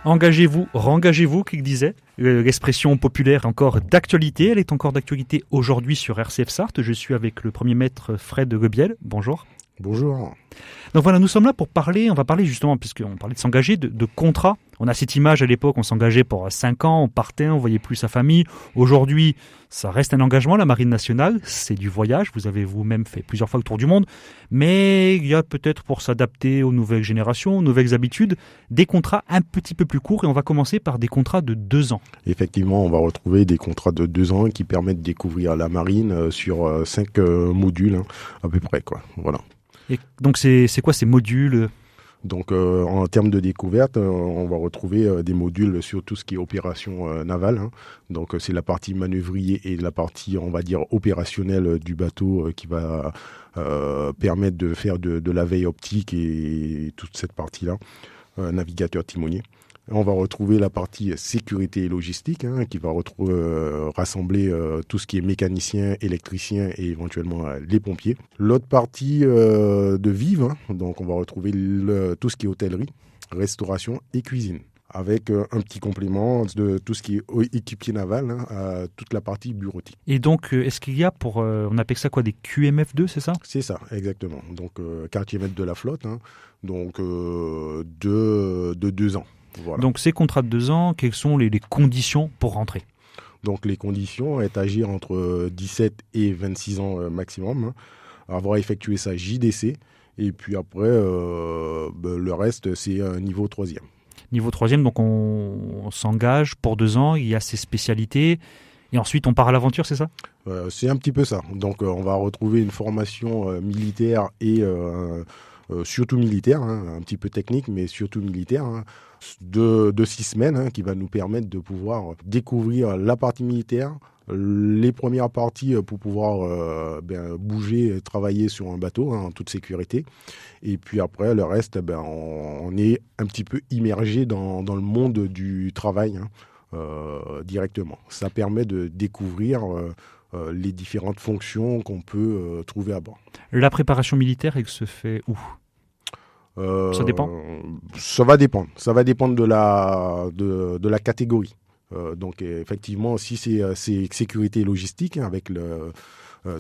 Engagez-vous, rengagez-vous, qu'il disait. L'expression populaire est encore d'actualité. Elle est encore d'actualité aujourd'hui sur RCF Sarthe. Je suis avec le premier maître Fred Gobiel. Bonjour. Bonjour. Donc voilà, nous sommes là pour parler, on va parler justement, puisqu'on parlait de s'engager, de contrats. On a cette image à l'époque, on s'engageait pour 5 ans, on partait, on voyait plus sa famille. Aujourd'hui, ça reste un engagement, la Marine nationale, c'est du voyage. Vous avez vous-même fait plusieurs fois le tour du monde. Mais il y a peut-être pour s'adapter aux nouvelles générations, aux nouvelles habitudes, des contrats un petit peu plus courts. Et on va commencer par des contrats de 2 ans. Effectivement, on va retrouver des contrats de 2 ans qui permettent de découvrir la Marine sur 5 modules, à peu près, quoi. Voilà. Et donc c'est quoi ces modules ? Donc en termes de découverte, on va retrouver des modules sur tout ce qui est opération navale. Donc c'est la partie manœuvrier et la partie, on va dire, opérationnelle du bateau qui va permettre de faire de la veille optique et toute cette partie-là, navigateur timonier. On va retrouver la partie sécurité et logistique qui va rassembler tout ce qui est mécanicien, électricien et éventuellement les pompiers. L'autre partie de vive, donc on va retrouver tout ce qui est hôtellerie, restauration et cuisine. Avec un petit complément de tout ce qui est équipier naval, à toute la partie bureautique. Et donc, est-ce qu'il y a on appelle ça quoi, des QMF2, c'est ça ? C'est ça, exactement. Donc, quartier maître de la flotte, donc de 2 ans. Voilà. Donc ces contrats de 2 ans, quelles sont les conditions pour rentrer ? Donc les conditions est agir entre 17 et 26 ans maximum, avoir effectué sa JDC, et puis après le reste c'est niveau 3e. Niveau 3e, donc on s'engage pour 2 ans, il y a ses spécialités, et ensuite on part à l'aventure, c'est ça ? C'est un petit peu ça. Donc on va retrouver une formation militaire et surtout militaire, un petit peu technique, mais surtout militaire, de 6 semaines, qui va nous permettre de pouvoir découvrir la partie militaire, les premières parties pour pouvoir bouger, travailler sur un bateau en toute sécurité. Et puis après, le reste, on est un petit peu immergé dans le monde du travail directement. Ça permet de découvrir les différentes fonctions qu'on peut trouver à bord. La préparation militaire, elle se fait où ? Ça dépend. Ça va dépendre. Ça va dépendre de la catégorie. Donc effectivement, si c'est sécurité et logistique, avec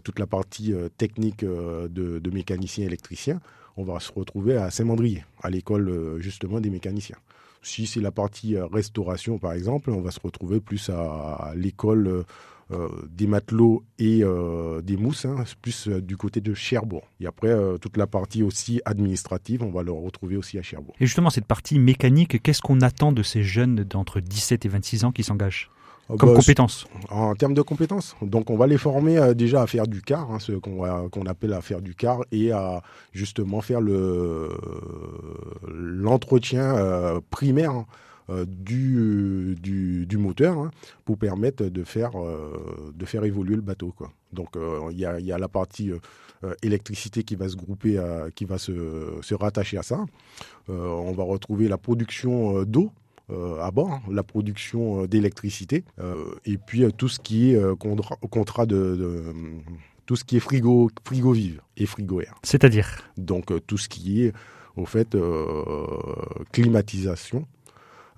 toute la partie technique de mécanicien électricien, on va se retrouver à Saint-Mandrier, à l'école justement des mécaniciens. Si c'est la partie restauration, par exemple, on va se retrouver plus à l'école des matelots et des mousses, plus du côté de Cherbourg. Et après, toute la partie aussi administrative, on va le retrouver aussi à Cherbourg. Et justement, cette partie mécanique, qu'est-ce qu'on attend de ces jeunes d'entre 17 et 26 ans qui s'engagent comme compétences ? En termes de compétences, donc on va les former déjà à faire du car, ce qu'on appelle à faire du car, et à justement faire l'entretien primaire du moteur, pour permettre de faire évoluer le bateau, quoi. Donc il y a la partie électricité qui va se grouper, qui va se rattacher à ça. On va retrouver la production d'eau à bord, la production d'électricité, et puis tout ce qui est contrat tout ce qui est frigo vive et frigo air. C'est-à-dire ? Donc tout ce qui est au fait climatisation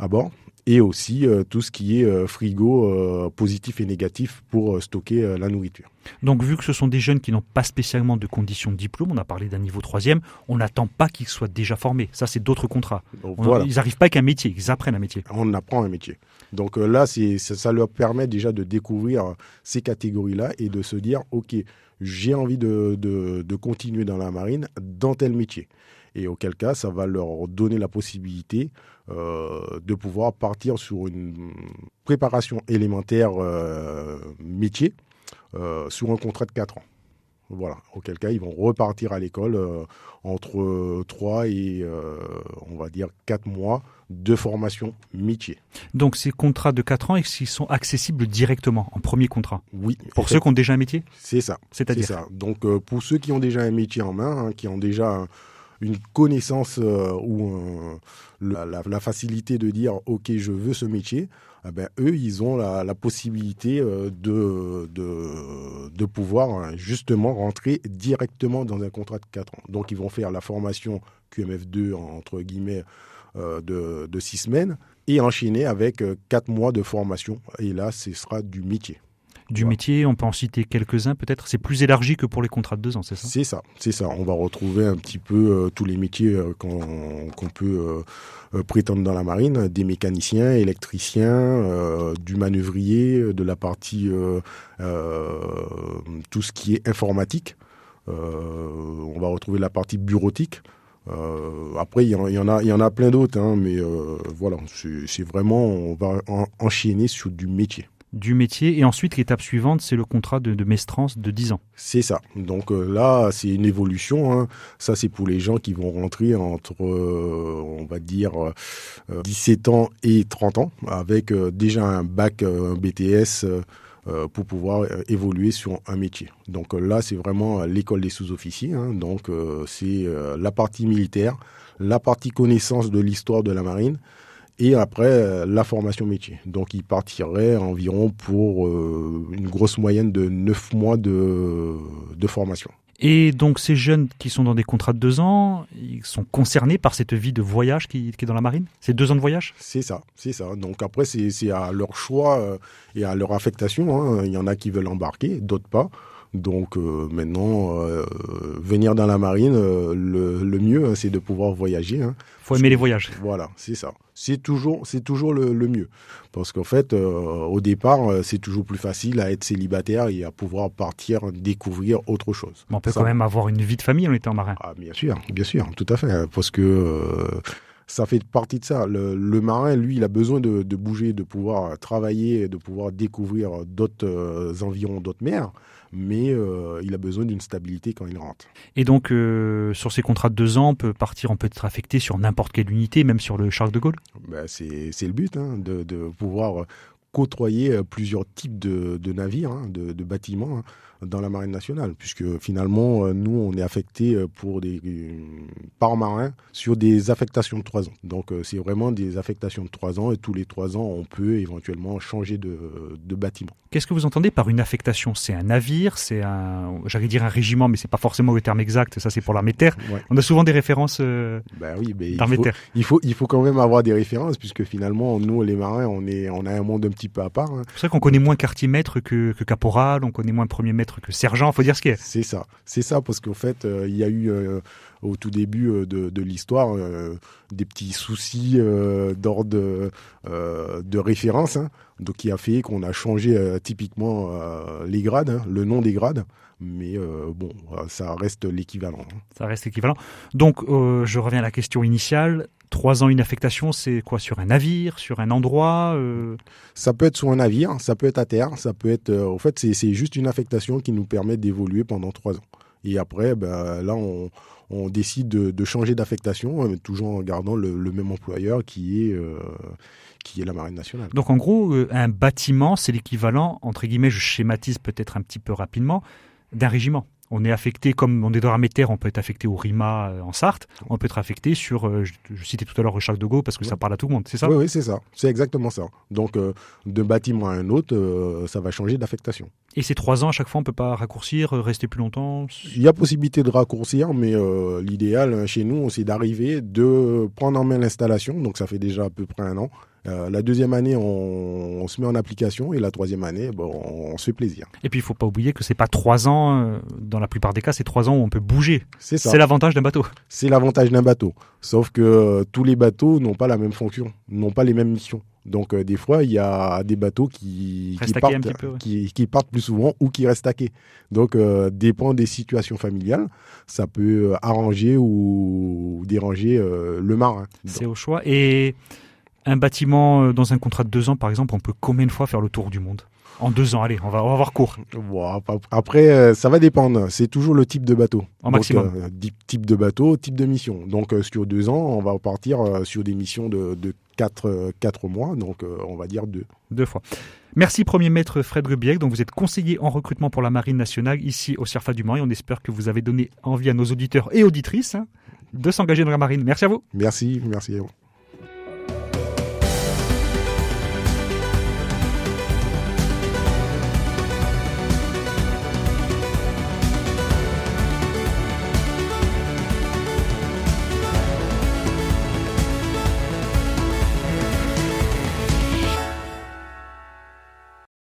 à bord, et aussi tout ce qui est frigo positif et négatif pour stocker la nourriture. Donc vu que ce sont des jeunes qui n'ont pas spécialement de conditions de diplôme, on a parlé d'un niveau 3e, on n'attend pas qu'ils soient déjà formés. Ça, c'est d'autres contrats. Voilà. Ils n'arrivent pas avec un métier, ils apprennent un métier. On apprend un métier. Donc là, ça leur permet déjà de découvrir ces catégories-là et de se dire, OK, j'ai envie de continuer dans la marine, dans tel métier. Et auquel cas, ça va leur donner la possibilité de pouvoir partir sur une préparation élémentaire métier sur un contrat de 4 ans. Voilà, auquel cas, ils vont repartir à l'école entre 3 et, on va dire, 4 mois de formation métier. Donc ces contrats de 4 ans, est-ce qu'ils sont accessibles directement en premier contrat ? Oui. Pour ceux qui ont déjà un métier ? C'est ça. C'est-à-dire ? C'est ça. Donc pour ceux qui ont déjà un métier en main, qui ont déjà une connaissance ou la facilité de dire « Ok, je veux ce métier », eux, ils ont la possibilité de pouvoir justement rentrer directement dans un contrat de 4 ans. Donc, ils vont faire la formation QMF2, entre guillemets, de 6 semaines. et enchaîner avec 4 mois de formation. Et là, ce sera du métier. Du métier, on peut en citer quelques-uns peut-être. C'est plus élargi que pour les contrats de 2 ans, c'est ça ? C'est ça. On va retrouver un petit peu tous les métiers qu'on peut prétendre dans la marine. Des mécaniciens, électriciens, du manœuvrier, de la partie tout ce qui est informatique. On va retrouver la partie bureautique. Après, il y en a plein d'autres, hein, mais voilà, c'est vraiment, on va enchaîner sur du métier. Du métier, et ensuite l'étape suivante, c'est le contrat de mestrance de 10 ans. C'est ça. Donc là, c'est une évolution, hein. Ça, c'est pour les gens qui vont rentrer entre, on va dire, 17 ans et 30 ans, avec déjà un bac, un BTS, pour pouvoir évoluer sur un métier. Donc là, c'est vraiment l'école des sous-officiers, hein. Donc c'est la partie militaire, la partie connaissance de l'histoire de la marine, et après la formation métier. Donc il partirait environ pour une grosse moyenne de 9 mois de formation. Et donc ces jeunes qui sont dans des contrats de 2 ans, ils sont concernés par cette vie de voyage qui est dans la marine ? C'est 2 ans de voyage ? C'est ça. Donc après, c'est à leur choix et à leur affectation, hein. Il y en a qui veulent embarquer, d'autres pas. Donc maintenant, venir dans la marine, le mieux, hein, c'est de pouvoir voyager, hein. Faut aimer les voyages. Voilà, c'est ça. C'est toujours le mieux. Parce qu'en fait, au départ, c'est toujours plus facile à être célibataire et à pouvoir partir découvrir autre chose. Mais on peut quand même avoir une vie de famille en étant marin. Ah, bien sûr, tout à fait. Parce que ça fait partie de ça. Le marin, lui, il a besoin de bouger, de pouvoir travailler, de pouvoir découvrir d'autres environs, d'autres mers. Mais il a besoin d'une stabilité quand il rentre. Et donc, sur ces contrats de 2 ans, on peut être affecté sur n'importe quelle unité, même sur le Charles de Gaulle ? Ben, c'est le but, hein, de pouvoir côtoyer plusieurs types de navires, hein, de bâtiments, hein, dans la marine nationale, puisque finalement, nous, on est affecté par marin sur des affectations de 3 ans. Donc, c'est vraiment des affectations de 3 ans, et tous les 3 ans, on peut éventuellement changer de bâtiment. Qu'est-ce que vous entendez par une affectation ? C'est un navire, j'allais dire un régiment, mais c'est pas forcément le terme exact, ça c'est pour l'armée de terre. Ouais. On a souvent des références d'armée de terre. Il faut quand même avoir des références, puisque finalement, nous, les marins, on a un monde un petit peu à part, hein. C'est vrai qu'on connaît moins quartier-maître que caporal, on connaît moins premier maître que sergent, faut dire ce qu'il y a. C'est ça, parce qu'en fait, il y a eu au tout début de l'histoire des petits soucis d'ordre de référence, hein, donc qui a fait qu'on a changé typiquement les grades, hein, le nom des grades. Mais bon, ça reste l'équivalent, hein. Ça reste l'équivalent. Donc, je reviens à la question initiale. 3 ans, une affectation, c'est quoi ? Sur un navire, sur un endroit Ça peut être sur un navire, ça peut être à terre, ça peut être... en fait, c'est juste une affectation qui nous permet d'évoluer pendant 3 ans. Et après, là, on décide de changer d'affectation, toujours en gardant le même employeur qui est la Marine nationale. Donc, en gros, un bâtiment, c'est l'équivalent, entre guillemets, je schématise peut-être un petit peu rapidement, d'un régiment. On est affecté, comme on est dans l'armée de terre, on peut être affecté au RIMA en Sarthe, on peut être affecté sur, je citais tout à l'heure le Charles de Gaulle parce que ça parle à tout le monde, c'est ça ? Oui, c'est ça, c'est exactement ça. Donc, d'un bâtiment à un autre, ça va changer d'affectation. Et ces 3 ans, à chaque fois, on ne peut pas raccourcir, rester plus longtemps ? Il y a possibilité de raccourcir, mais l'idéal chez nous, c'est d'arriver, de prendre en main l'installation, donc ça fait déjà à peu près 1 an. La 2e année, on se met en application, et la 3e année, on se fait plaisir. Et puis, il ne faut pas oublier que ce n'est pas 3 ans, dans la plupart des cas, c'est 3 ans où on peut bouger. C'est ça. C'est l'avantage d'un bateau. C'est l'avantage d'un bateau. Sauf que tous les bateaux n'ont pas la même fonction, n'ont pas les mêmes missions. Donc, des fois, il y a des bateaux qui partent plus souvent ou qui restent taqués. Donc, dépend des situations familiales. Ça peut arranger ou déranger le marin. C'est au choix. Et un bâtiment dans un contrat de 2 ans, par exemple, on peut combien de fois faire le tour du monde ? En 2 ans, allez, on va avoir court. Bon, après, ça va dépendre. C'est toujours le type de bateau. En maximum. Type de bateau, type de mission. Donc, sur 2 ans, on va partir sur des missions de 4 mois. Donc, on va dire 2. 2 fois. Merci, Premier Maître Fred Rebiec. Donc, vous êtes conseiller en recrutement pour la Marine nationale ici au CIRFA du Mans. Et on espère que vous avez donné envie à nos auditeurs et auditrices de s'engager dans la marine. Merci à vous. Merci à vous.